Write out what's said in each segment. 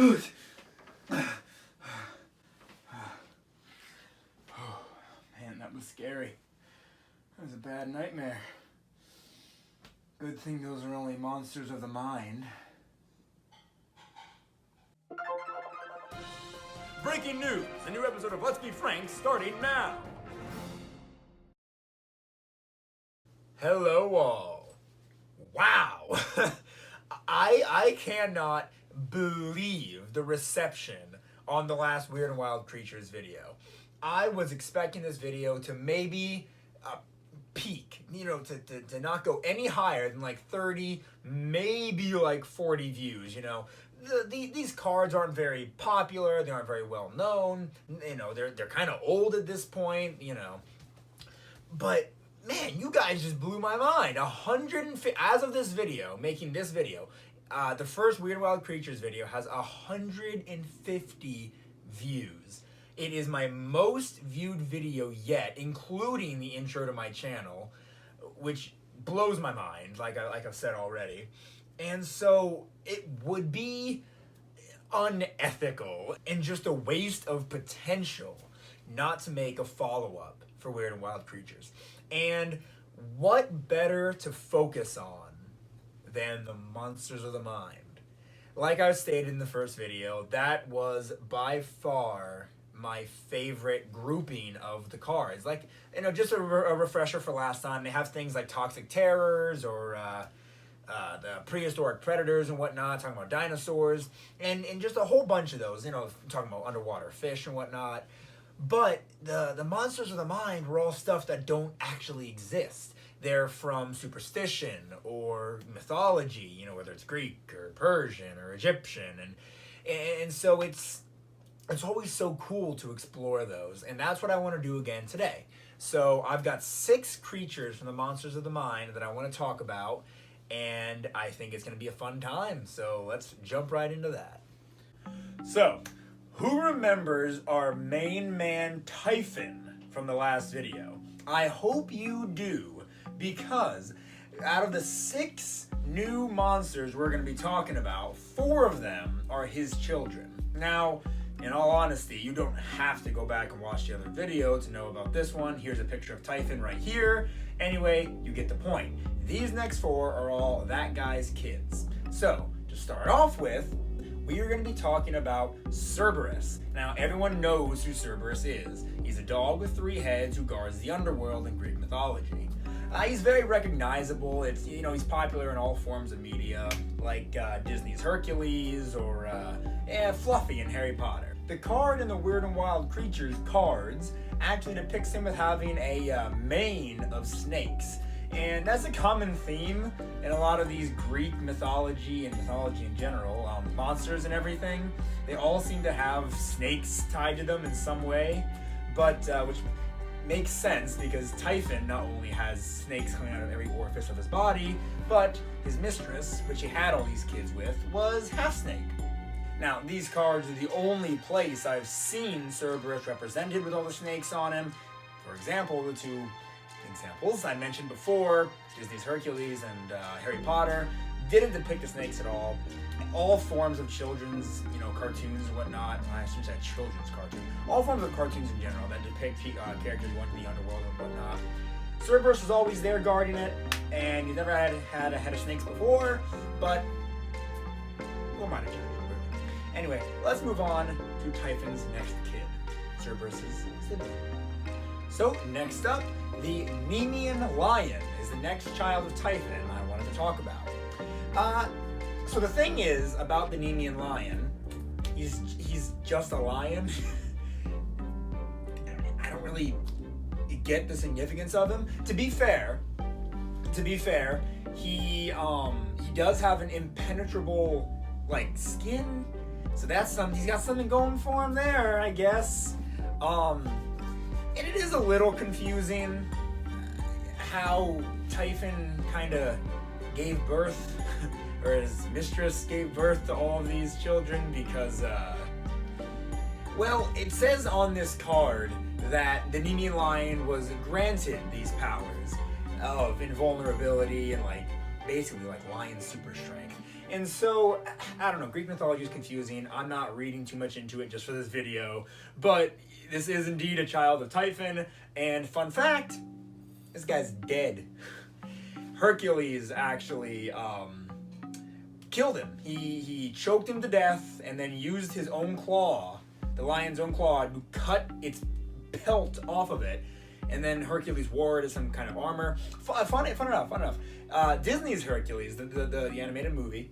Man, that was scary. That was a bad nightmare. Good thing those are only monsters of the mind. Breaking news! A new episode of Let's Be Frank starting now! Hello all. Wow. I cannot believe the reception on the last Weird and Wild Creatures video. I was expecting this video to maybe peak, to not go any higher than like 30, maybe like 40 views, These cards aren't very popular, they aren't very well known, they're kind of old at this point, But man, you guys just blew my mind. 150, as of this video, making this video, the first Weird and Wild Creatures video has 150 views. It is my most viewed video yet, including the intro to my channel, which blows my mind, like I've said already. And so it would be unethical and just a waste of potential not to make a follow-up for Weird and Wild Creatures. And what better to focus on than the monsters of the mind? Like I stated in the first video, that was by far my favorite grouping of the cards. Like, just a refresher for last time, they have things like Toxic Terrors or the Prehistoric Predators and whatnot, talking about dinosaurs, and just a whole bunch of those, talking about underwater fish and whatnot. But the monsters of the mind were all stuff that don't actually exist. They're from superstition or mythology, whether it's Greek or Persian or Egyptian, and so it's always so cool to explore those, and that's what I want to do again today. So I've got 6 creatures from the monsters of the mind that I want to talk about, and I think it's going to be a fun time. So let's jump right into that. So, who remembers our main man Typhon from the last video? I hope you do, because out of the 6 new monsters we're going to be talking about, 4 of them are his children. Now, in all honesty, you don't have to go back and watch the other video to know about this one. Here's a picture of Typhon right here. Anyway, you get the point. These next 4 are all that guy's kids. So, to start off with, we are going to be talking about Cerberus. Now, everyone knows who Cerberus is. He's a dog with 3 heads who guards the underworld in Greek mythology. He's very recognizable. It's he's popular in all forms of media, like Disney's Hercules or Fluffy in Harry Potter. The card in the Weird and Wild Creatures cards actually depicts him with having a mane of snakes. And that's a common theme in a lot of these Greek mythology and mythology in general, monsters and everything. They all seem to have snakes tied to them in some way, but which makes sense because Typhon not only has snakes coming out of every orifice of his body, but his mistress, which he had all these kids with, was half snake. Now, these cards are the only place I've seen Cerberus represented with all the snakes on him. For example, the 2 examples I mentioned before, Disney's Hercules and Harry Potter, didn't depict the snakes at all. All forms of children's, cartoons and whatnot, I shouldn't say children's cartoons, all forms of cartoons in general that depict characters going to the underworld and whatnot. Cerberus was always there guarding it, and he's never had a head of snakes before, but we'll mind it. Anyway, let's move on to Typhon's next kid, Cerberus's sibling. So, next up, the Nemean Lion is the next child of Typhon I wanted to talk about. So the thing is about the Nemean Lion, he's just a lion. I don't really get the significance of him. To be fair, he does have an impenetrable skin. So that's he's got something going for him there, I guess. And it is a little confusing how Typhon kind of gave birth, or his mistress gave birth to all of these children, because, well, it says on this card that the Nemean Lion was granted these powers of invulnerability and, basically, lion super strength. And so, I don't know, Greek mythology is confusing. I'm not reading too much into it just for this video, but this is indeed a child of Typhon, and fun fact, this guy's dead. Hercules actually killed him. He choked him to death and then used his own claw, the lion's own claw, to cut its pelt off of it. And then Hercules wore it as some kind of armor. Fun enough. Disney's Hercules, the animated movie,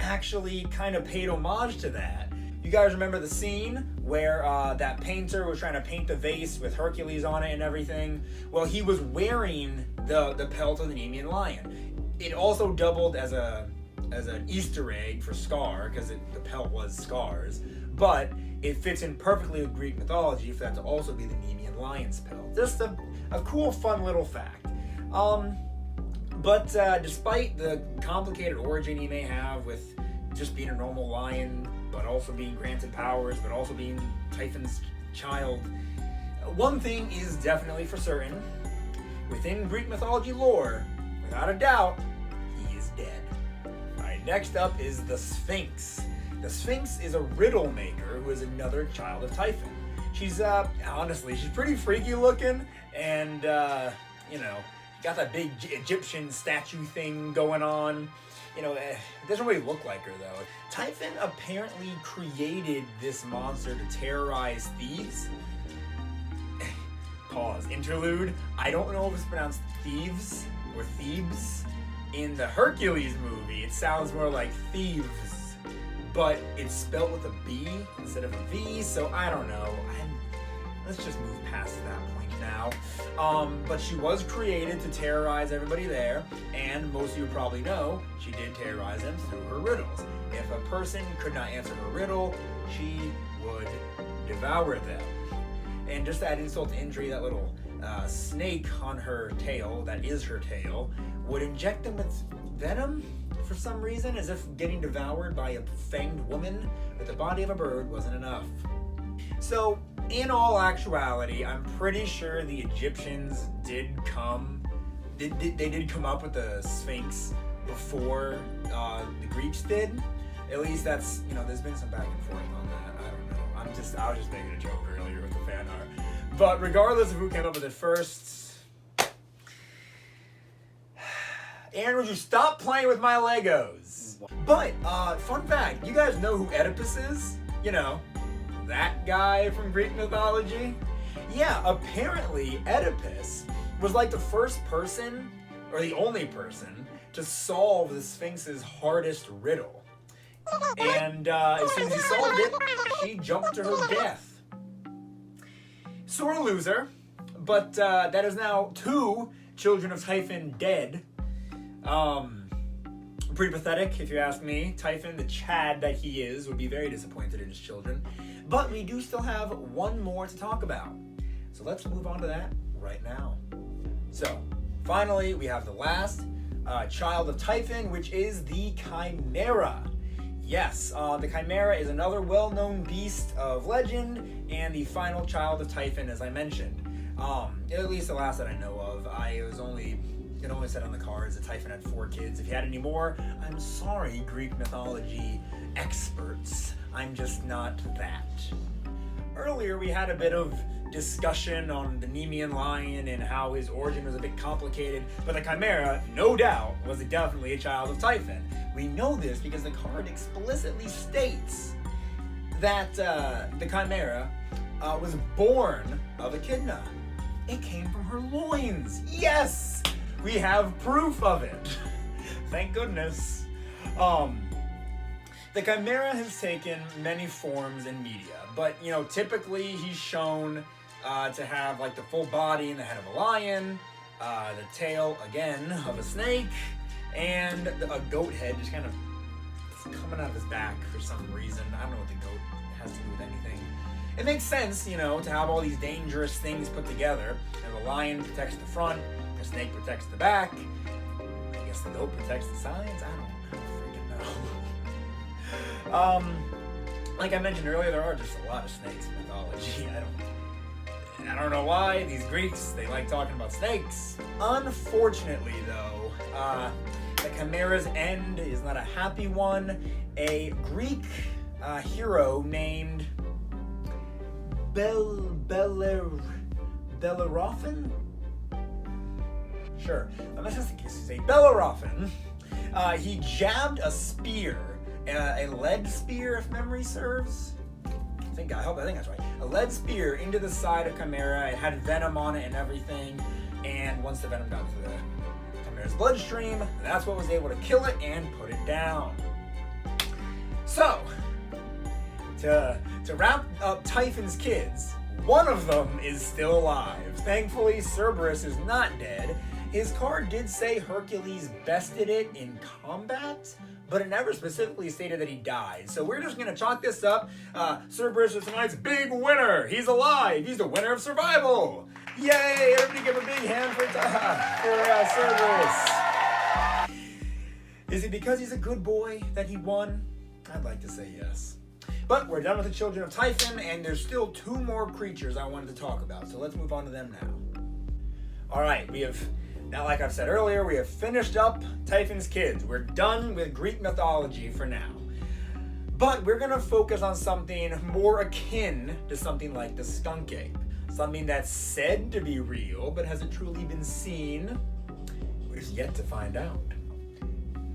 actually kind of paid homage to that. You guys remember the scene where that painter was trying to paint the vase with Hercules on it and everything? Well, he was wearing the pelt of the Nemean lion. It also doubled as an Easter egg for Scar, because the pelt was Scar's, but it fits in perfectly with Greek mythology for that to also be the Nemean lion's pelt. Just a cool, fun little fact. But despite the complicated origin he may have with just being a normal lion, but also being granted powers, but also being Typhon's child, one thing is definitely for certain. Within Greek mythology lore, without a doubt, he is dead. Alright, next up is the Sphinx. The Sphinx is a riddle maker who is another child of Typhon. She's, honestly, she's pretty freaky looking, and, got that big Egyptian statue thing going on. It doesn't really look like her, though. Typhon apparently created this monster to terrorize thieves. Pause. Interlude. I don't know if it's pronounced thieves or Thebes. In the Hercules movie, it sounds more like thieves, but it's spelled with a B instead of a V, so I don't know. Let's just move past that point now. But she was created to terrorize everybody there, and most of you probably know she did terrorize them through her riddles. If a person could not answer her riddle, she would devour them. And just to add insult to injury, that little snake on her tail, that is her tail, would inject them with venom for some reason, as if getting devoured by a fanged woman with the body of a bird wasn't enough. So, in all actuality, I'm pretty sure the Egyptians did come up with the Sphinx before the Greeks did. At least that's, there's been some back and forth on that. I don't know. I was just making a joke earlier with the fan art. But regardless of who came up with it first, Aaron, would you stop playing with my Legos? But, fun fact, you guys know who Oedipus is? That guy from Greek mythology? Yeah, apparently Oedipus was like the first person, or the only person, to solve the Sphinx's hardest riddle. And as soon as he solved it, she jumped to her death. Sore loser, but that is now 2 children of Typhon dead. Pretty pathetic, if you ask me. Typhon, the Chad that he is, would be very disappointed in his children. But we do still have one more to talk about. So let's move on to that right now. So, finally, we have the last child of Typhon, which is the Chimera. Yes, the Chimera is another well-known beast of legend, and the final child of Typhon, as I mentioned. At least the last that I know of. It only said on the cards that Typhon had 4 kids. If you had any more, I'm sorry, Greek mythology experts. I'm just not that. Earlier, we had a bit of discussion on the Nemean lion and how his origin was a bit complicated, but the Chimera, no doubt, was definitely a child of Typhon. We know this because the card explicitly states that the Chimera was born of Echidna. It came from her loins. Yes! We have proof of it. Thank goodness. The Chimera has taken many forms in media, but typically he's shown to have like the full body and the head of a lion, the tail again of a snake, and a goat head just kind of coming out of his back for some reason. I don't know what the goat has to do with anything. It makes sense, to have all these dangerous things put together. And the lion protects the front, the snake protects the back. I guess the goat protects the sides. I don't freaking know. Like I mentioned earlier, there are just a lot of snakes in mythology. I don't know why. These Greeks, they like talking about snakes. Unfortunately, though, The Chimera's end is not a happy one. A Greek hero named Bellerophon? Sure, I'm just going to say Bellerophon. He jabbed a spear, a lead spear, if memory serves. I think that's right. A lead spear into the side of Chimera. It had venom on it and everything. And once the venom got into the Chimera's bloodstream, that's what was able to kill it and put it down. So, to wrap up Typhon's kids, one of them is still alive. Thankfully, Cerberus is not dead. His card did say Hercules bested it in combat, but it never specifically stated that he died. So we're just gonna chalk this up. Cerberus is tonight's big winner. He's alive. He's the winner of survival. Yay! Everybody give a big hand for Cerberus. Is it because he's a good boy that he won? I'd like to say yes. But we're done with the children of Typhon, and there's still 2 more creatures I wanted to talk about. So let's move on to them now. All right, now, like I've said earlier, we have finished up Typhon's kids. We're done with Greek mythology for now. But we're going to focus on something more akin to something like the skunk ape. Something that's said to be real, but has it truly been seen? We're yet to find out.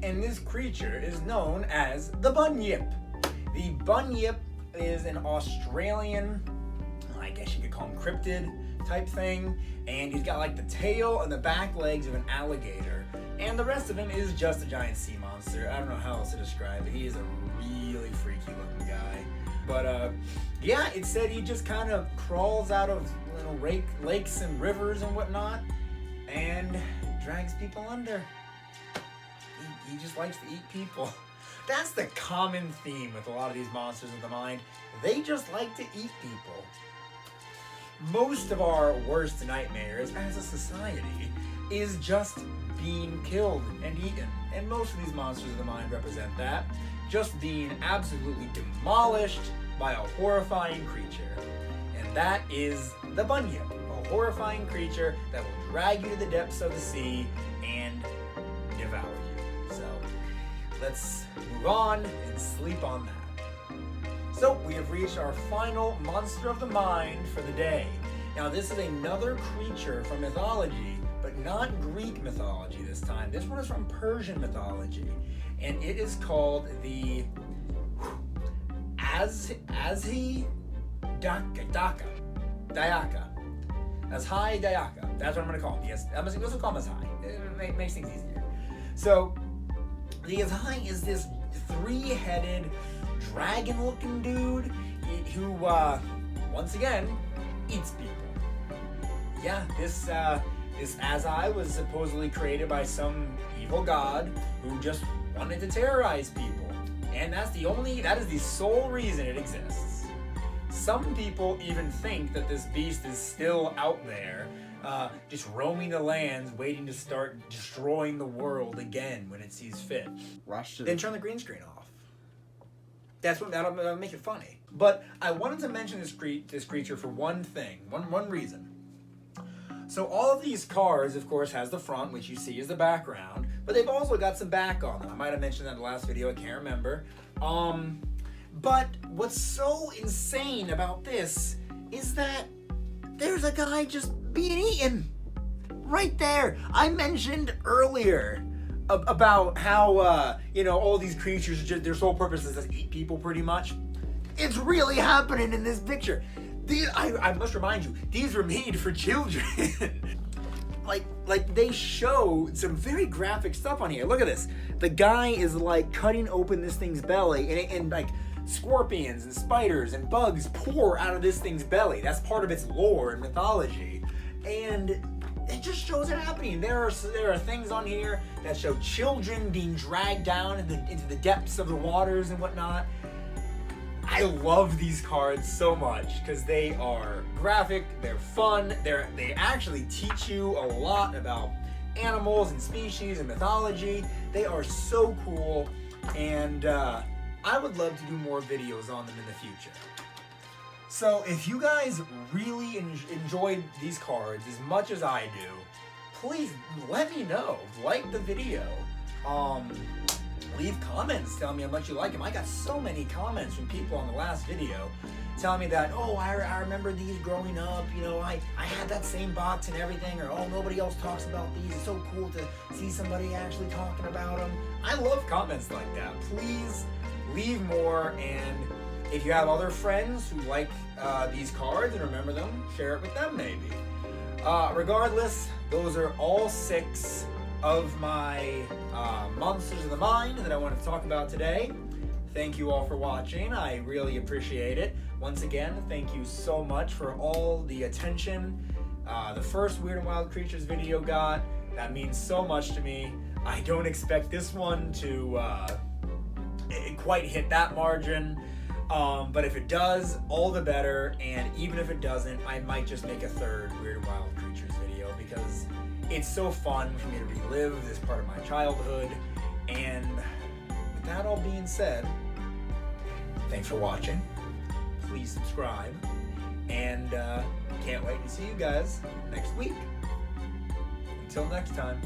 And this creature is known as the Bunyip. The Bunyip is an Australian, I guess you could call him cryptid type thing, and he's got like the tail and the back legs of an alligator, and the rest of him is just a giant sea monster. I don't know how else to describe it. He is a really freaky looking guy. But yeah, it said he just kind of crawls out of lakes and rivers and whatnot, and drags people under. He just likes to eat people. That's the common theme with a lot of these monsters of the mind. They just like to eat people. Most of our worst nightmares as a society is just being killed and eaten. And most of these monsters of the mind represent that. Just being absolutely demolished by a horrifying creature. And that is the Bunyip, a horrifying creature that will drag you to the depths of the sea and devour you. So let's move on and sleep on that. So we have reached our final monster of the mind for the day. Now this is another creature from mythology, but not Greek mythology this time. This one is from Persian mythology, and it is called the Azhi Dayaka. Azhi Dayaka. That's what I'm going to call him. Yes, let's call him Azhi. It makes things easier. So the Azhi is this 3-headed dragon-looking dude who, once again, eats people. Yeah, this Azhi was supposedly created by some evil god who just wanted to terrorize people. And that is the sole reason it exists. Some people even think that this beast is still out there, just roaming the lands, waiting to start destroying the world again when it sees fit. Then turn the green screen off. That'll make it funny. But I wanted to mention this creature for one thing, one reason. So all of these cards, of course, has the front, which you see is the background, but they've also got some back on them. I might have mentioned that in the last video, I can't remember. But what's so insane about this is that there's a guy just being eaten. Right there. I mentioned earlier about how, all these creatures, their sole purpose is to eat people pretty much. It's really happening in this picture. I must remind you, these were made for children. like they show some very graphic stuff on here. Look at this. The guy is like cutting open this thing's belly, and like scorpions and spiders and bugs pour out of this thing's belly. That's part of its lore and mythology. And it just shows it happening. There are things on here that show children being dragged down into the depths of the waters and whatnot. I love these cards so much because they are graphic, they're fun, they actually teach you a lot about animals and species and mythology. They are so cool, and I would love to do more videos on them in the future. So if you guys really enjoyed these cards as much as I do, please let me know. Like the video. leave comments telling me how much you like them. I got so many comments from people on the last video telling me that, oh, I remember these growing up, you know, I had that same box and everything, or oh, nobody else talks about these. It's so cool to see somebody actually talking about them. I love comments like that. Please leave more, and if you have other friends who like these cards and remember them, share it with them maybe. Regardless, those are all 6 of my Monsters of the Mind that I wanted to talk about today. Thank you all for watching. I really appreciate it. Once again, thank you so much for all the attention the first Weird and Wild Creatures video got. That means so much to me. I don't expect this one to quite hit that margin. But if it does, all the better. And even if it doesn't, I might just make a 3rd Weird and Wild Creatures video because it's so fun for me to relive this part of my childhood. And with that all being said, thanks for watching. Please subscribe. And can't wait to see you guys next week. Until next time.